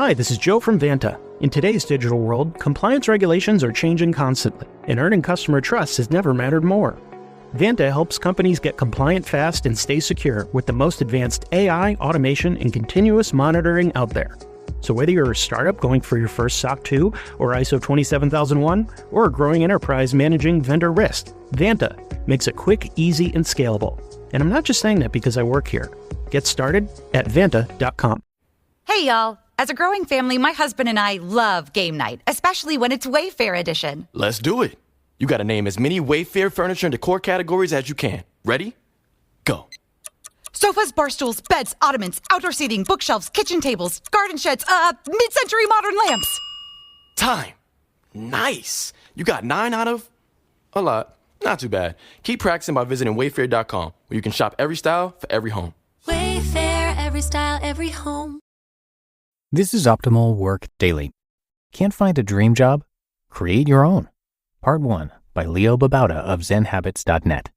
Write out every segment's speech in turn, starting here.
Hi, this is Joe from Vanta. In today's digital world, compliance regulations are changing constantly, and earning customer trust has never mattered more. Vanta helps companies get compliant fast and stay secure with the most advanced AI, automation, and continuous monitoring out there. So whether you're a startup going for your first SOC 2 or ISO 27001, or a growing enterprise managing vendor risk, Vanta makes it quick, easy, and scalable. And I'm not just saying that because I work here. Get started at vanta.com. Hey, y'all. As a growing family, my husband and I love game night, especially when it's Wayfair edition. Let's do it. You gotta name as many Wayfair furniture and decor categories as you can. Ready? Go. Sofas, bar stools, beds, ottomans, outdoor seating, bookshelves, kitchen tables, garden sheds, mid-century modern lamps. Time. Nice. You got 9 out of a lot. Not too bad. Keep practicing by visiting wayfair.com, where you can shop every style for every home. Wayfair, every style, every home. This is Optimal Work Daily. Can't find a dream job? Create your own. Part 1 by Leo Babauta of zenhabits.net.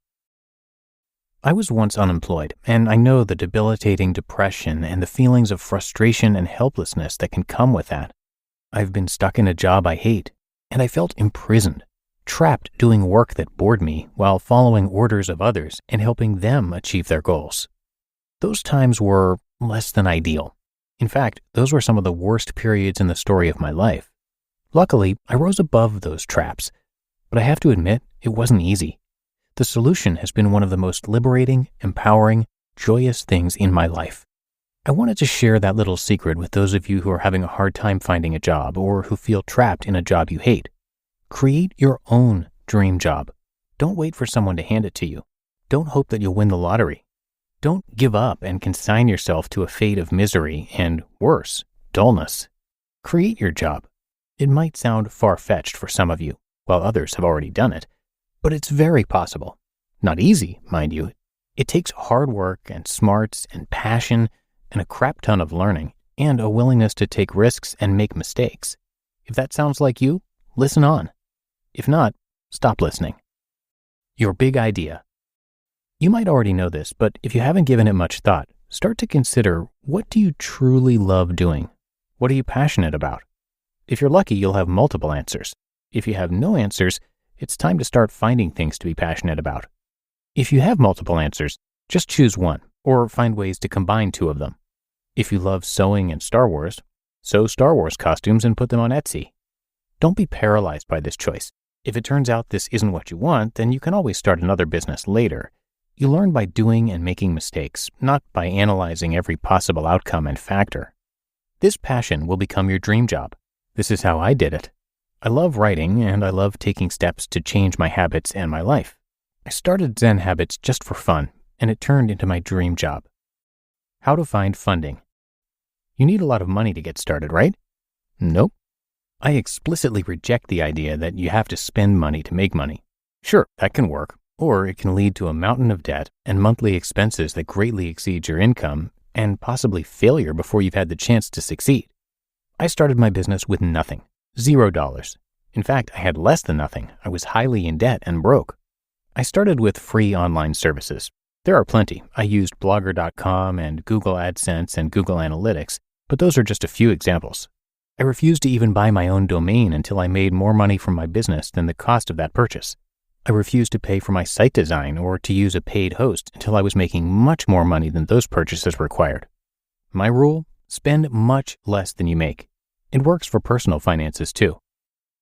I was once unemployed, and I know the debilitating depression and the feelings of frustration and helplessness that can come with that. I've been stuck in a job I hate, and I felt imprisoned, trapped doing work that bored me while following orders of others and helping them achieve their goals. Those times were less than ideal. In fact, those were some of the worst periods in the story of my life. Luckily, I rose above those traps, but I have to admit, it wasn't easy. The solution has been one of the most liberating, empowering, joyous things in my life. I wanted to share that little secret with those of you who are having a hard time finding a job or who feel trapped in a job you hate. Create your own dream job. Don't wait for someone to hand it to you. Don't hope that you'll win the lottery. Don't give up and consign yourself to a fate of misery and, worse, dullness. Create your job. It might sound far-fetched for some of you, while others have already done it, but it's very possible. Not easy, mind you. It takes hard work and smarts and passion and a crap ton of learning and a willingness to take risks and make mistakes. If that sounds like you, listen on. If not, stop listening. Your big idea. You might already know this, but if you haven't given it much thought, start to consider, what do you truly love doing? What are you passionate about? If you're lucky, you'll have multiple answers. If you have no answers, it's time to start finding things to be passionate about. If you have multiple answers, just choose one, or find ways to combine two of them. If you love sewing and Star Wars, sew Star Wars costumes and put them on Etsy. Don't be paralyzed by this choice. If it turns out this isn't what you want, then you can always start another business later. You learn by doing and making mistakes, not by analyzing every possible outcome and factor. This passion will become your dream job. This is how I did it. I love writing, and I love taking steps to change my habits and my life. I started Zen Habits just for fun, and it turned into my dream job. How to find funding. You need a lot of money to get started, right? Nope. I explicitly reject the idea that you have to spend money to make money. Sure, that can work. Or it can lead to a mountain of debt and monthly expenses that greatly exceed your income and possibly failure before you've had the chance to succeed. I started my business with nothing, $0. In fact, I had less than nothing. I was highly in debt and broke. I started with free online services. There are plenty. I used Blogger.com and Google AdSense and Google Analytics, but those are just a few examples. I refused to even buy my own domain until I made more money from my business than the cost of that purchase. I refused to pay for my site design or to use a paid host until I was making much more money than those purchases required. My rule? Spend much less than you make. It works for personal finances too.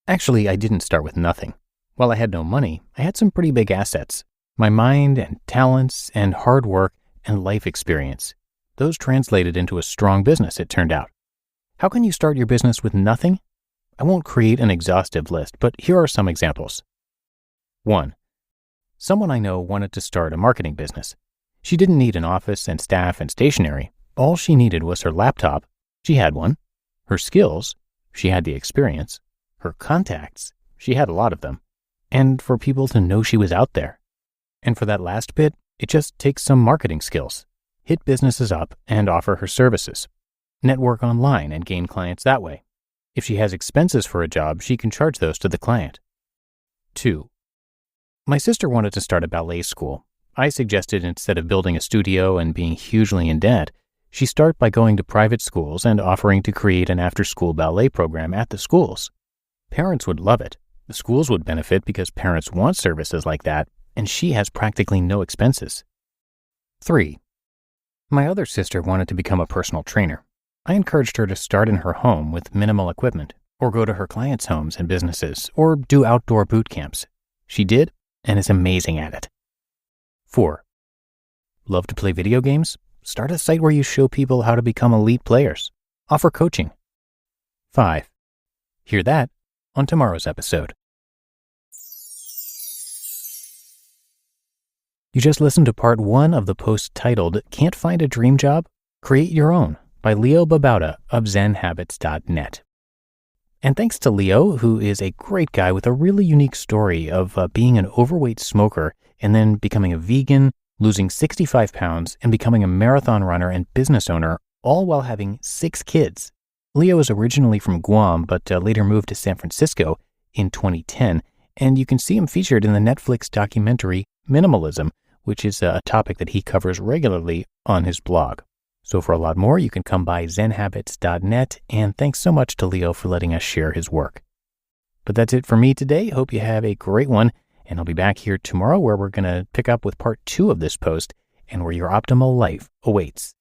Actually, I didn't start with nothing. While I had no money, I had some pretty big assets. My mind and talents and hard work and life experience. Those translated into a strong business, it turned out. How can you start your business with nothing? I won't create an exhaustive list, but here are some examples. 1. Someone I know wanted to start a marketing business. She didn't need an office and staff and stationery. All she needed was her laptop. She had one. Her skills. She had the experience. Her contacts. She had a lot of them. And for people to know she was out there. And for that last bit, it just takes some marketing skills. Hit businesses up and offer her services. Network online and gain clients that way. If she has expenses for a job, she can charge those to the client. 2. My sister wanted to start a ballet school. I suggested instead of building a studio and being hugely in debt, She started by going to private schools and offering to create an after-school ballet program at the schools. Parents would love it. The schools would benefit because parents want services like that, and she has practically no expenses. 3. My other sister wanted to become a personal trainer. I encouraged her to start in her home with minimal equipment, or go to her clients' homes and businesses, or do outdoor boot camps. She did, and is amazing at it. 4. Love to play video games? Start a site where you show people how to become elite players. Offer coaching. 5. Hear that on tomorrow's episode. You just listened to part 1 of the post titled Can't Find a Dream Job? Create Your Own by Leo Babauta of ZenHabits.net. And thanks to Leo, who is a great guy with a really unique story of being an overweight smoker and then becoming a vegan, losing 65 pounds, and becoming a marathon runner and business owner, all while having 6 kids. Leo is originally from Guam, but later moved to San Francisco in 2010, and you can see him featured in the Netflix documentary Minimalism, which is a topic that he covers regularly on his blog. So for a lot more, you can come by ZenHabits.net, and thanks so much to Leo for letting us share his work. But that's it for me today. Hope you have a great one, and I'll be back here tomorrow where we're going to pick up with part 2 of this post and where your optimal life awaits.